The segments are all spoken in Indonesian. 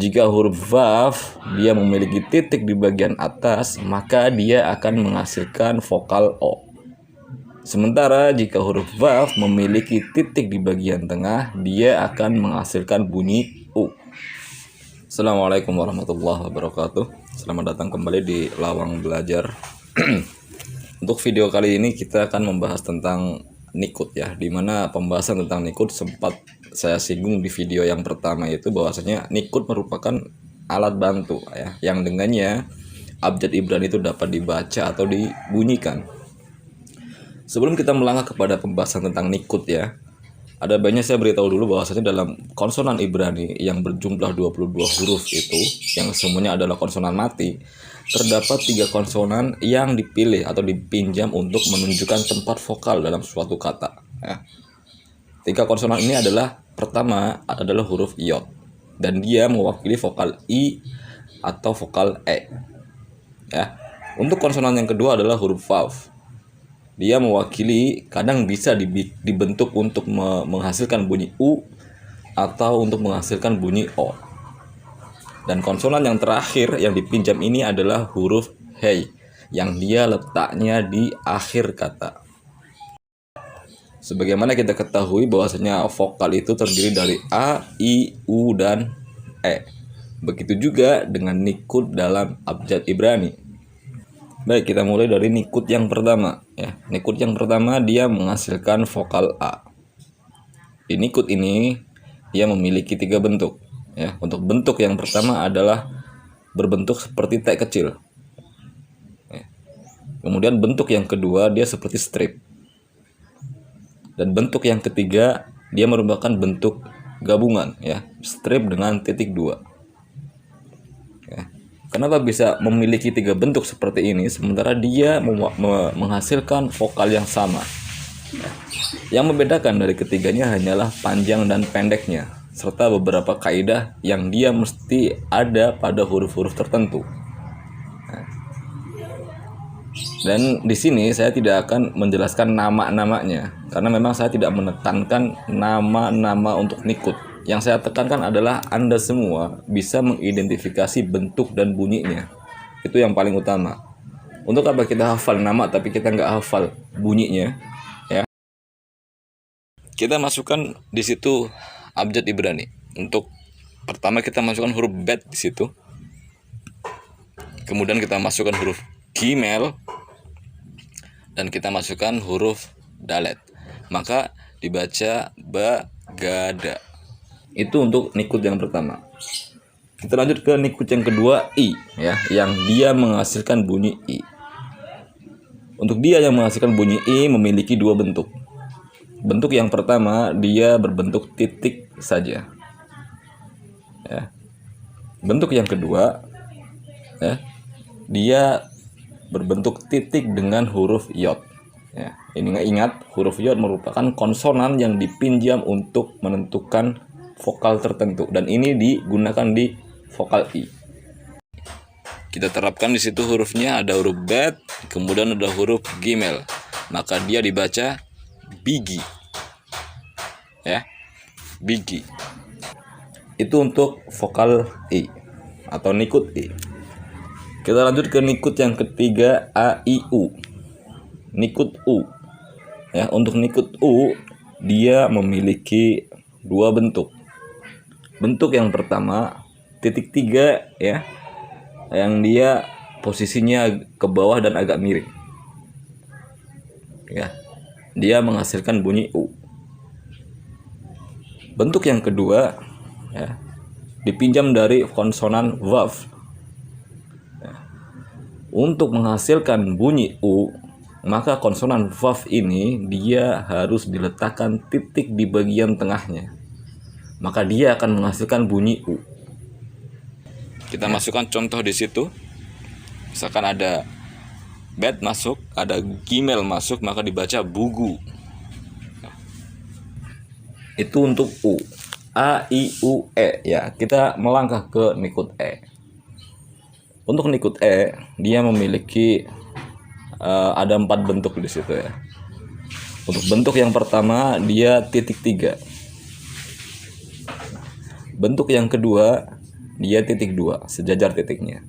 Jika huruf vav dia memiliki titik di bagian atas, maka dia akan menghasilkan vokal O. Sementara jika huruf vav memiliki titik di bagian tengah, dia akan menghasilkan bunyi U. Assalamualaikum warahmatullahi wabarakatuh. Selamat datang kembali di Lawang Belajar. Untuk video kali ini kita akan membahas tentang nikut ya, dimana pembahasan tentang nikut sempat saya singgung di video yang pertama, itu bahwasanya nikut merupakan alat bantu ya, yang dengannya abjad Ibrani itu dapat dibaca atau dibunyikan. Sebelum kita melangkah kepada pembahasan tentang nikut ya, ada baiknya saya beritahu dulu bahwasanya dalam konsonan Ibrani yang berjumlah 22 huruf itu, yang semuanya adalah konsonan mati, terdapat 3 konsonan yang dipilih atau dipinjam untuk menunjukkan tempat vokal dalam suatu kata ya. 3 konsonan ini adalah, pertama adalah huruf iot, dan dia mewakili vokal i atau vokal e ya. Untuk konsonan yang kedua adalah huruf vav. Dia mewakili, kadang bisa dibentuk untuk menghasilkan bunyi u atau untuk menghasilkan bunyi o. Dan konsonan yang terakhir yang dipinjam ini adalah huruf hei, yang dia letaknya di akhir kata. Sebagaimana kita ketahui bahwasanya vokal itu terdiri dari a, i, u, dan e. Begitu juga dengan nikut dalam abjad Ibrani. Baik, kita mulai dari nikut yang pertama ya. Nikut yang pertama dia menghasilkan vokal a. Di nikut ini dia memiliki 3 bentuk ya. Untuk bentuk yang pertama adalah berbentuk seperti T kecil ya. Kemudian bentuk yang kedua dia seperti strip, dan bentuk yang ketiga dia merupakan bentuk gabungan ya, strip dengan titik 2 ya. Kenapa bisa memiliki 3 bentuk seperti ini sementara dia menghasilkan vokal yang sama ya? Yang membedakan dari ketiganya hanyalah panjang dan pendeknya, serta beberapa kaidah yang dia mesti ada pada huruf-huruf tertentu. Dan di sini saya tidak akan menjelaskan nama-namanya, karena memang saya tidak menekankan nama-nama untuk nikut. Yang saya tekankan adalah Anda semua bisa mengidentifikasi bentuk dan bunyinya. Itu yang paling utama. Untuk apa kita hafal nama tapi kita nggak hafal bunyinya ya? Kita masukkan di situ abjad Ibrani. Untuk pertama kita masukkan huruf bet di situ. Kemudian kita masukkan huruf gimel, dan kita masukkan huruf dalet, maka dibaca bagada. Itu untuk nikut yang pertama. Kita lanjut ke nikut yang kedua, i ya, yang dia menghasilkan bunyi i. Untuk dia yang menghasilkan bunyi i memiliki 2 bentuk. Bentuk yang pertama dia berbentuk titik saja ya. Bentuk yang kedua ya, dia berbentuk titik dengan huruf iot ya. Ini ingat, huruf iot merupakan konsonan yang dipinjam untuk menentukan vokal tertentu, dan ini digunakan di vokal i. Kita terapkan di situ hurufnya, ada huruf bet, kemudian ada huruf gimel, maka dia dibaca bigi ya, bigi. Itu untuk vokal i atau nikut i. Kita lanjut ke nikut yang ketiga, a, i, u. Nikut u ya. Untuk nikut u dia memiliki 2 bentuk. Bentuk yang pertama titik 3 ya, yang dia posisinya ke bawah dan agak miring ya. Dia menghasilkan bunyi u. Bentuk yang kedua ya, dipinjam dari konsonan vav. Untuk menghasilkan bunyi u, maka konsonan vav ini dia harus diletakkan titik di bagian tengahnya, maka dia akan menghasilkan bunyi u. Kita masukkan contoh di situ. Misalkan ada bet masuk, ada gimel masuk, maka dibaca bugu. Itu untuk u. A, I, U, E ya. Kita melangkah ke nikut e. Untuk nikut e dia memiliki ada 4 bentuk di situ ya. Untuk bentuk yang pertama dia titik 3. Bentuk yang kedua dia titik 2, sejajar titiknya.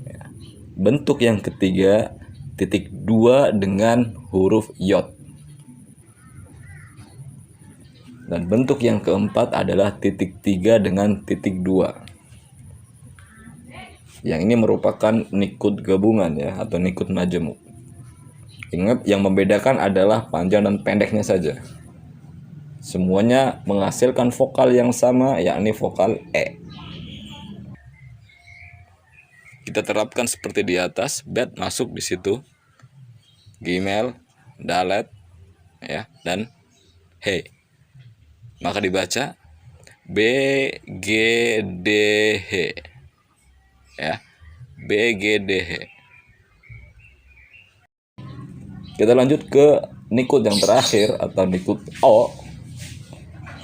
Ya. Bentuk yang ketiga, titik 2 dengan huruf yod. Dan bentuk yang keempat adalah titik 3 dengan titik 2. Yang ini merupakan nikut gabungan ya, atau nikut majemuk. Ingat, yang membedakan adalah panjang dan pendeknya saja. Semuanya menghasilkan vokal yang sama, yakni vokal E. Kita terapkan seperti di atas, bet masuk di situ, gimel, dalet, ya, dan he. Maka dibaca B G D H, ya, B G D H. Kita lanjut ke nikut yang terakhir atau nikut O.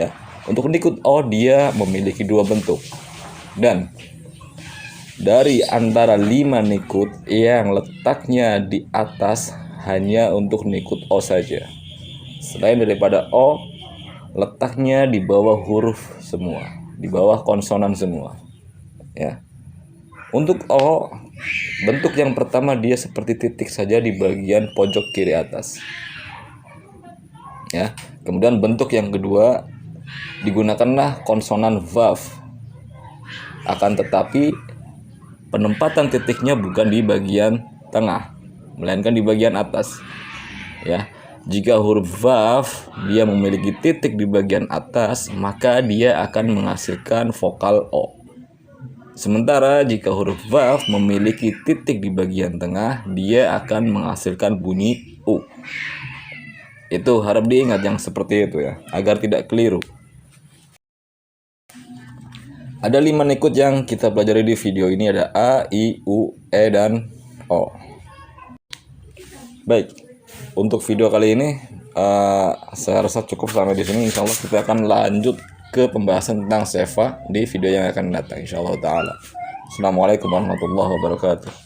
Ya, untuk nikut O dia memiliki 2 bentuk, dan dari antara 5 nikut yang letaknya di atas hanya untuk nikut O saja. Selain daripada O, letaknya di bawah huruf semua, di bawah konsonan semua. Ya. Untuk O, bentuk yang pertama dia seperti titik saja di bagian pojok kiri atas. Ya. Kemudian bentuk yang kedua digunakanlah konsonan vav. Akan tetapi penempatan titiknya bukan di bagian tengah, melainkan di bagian atas. Ya. Jika huruf vav dia memiliki titik di bagian atas, maka dia akan menghasilkan vokal O. Sementara jika huruf vav memiliki titik di bagian tengah, dia akan menghasilkan bunyi U. Itu harap diingat yang seperti itu ya, agar tidak keliru. Ada 5 nikut yang kita pelajari di video ini, ada A, I, U, E, dan O. Baik. Untuk video kali ini saya rasa cukup sampai di sini. Insya Allah kita akan lanjut ke pembahasan tentang seva di video yang akan datang. Insya Allah taala. Assalamualaikum warahmatullahi wabarakatuh.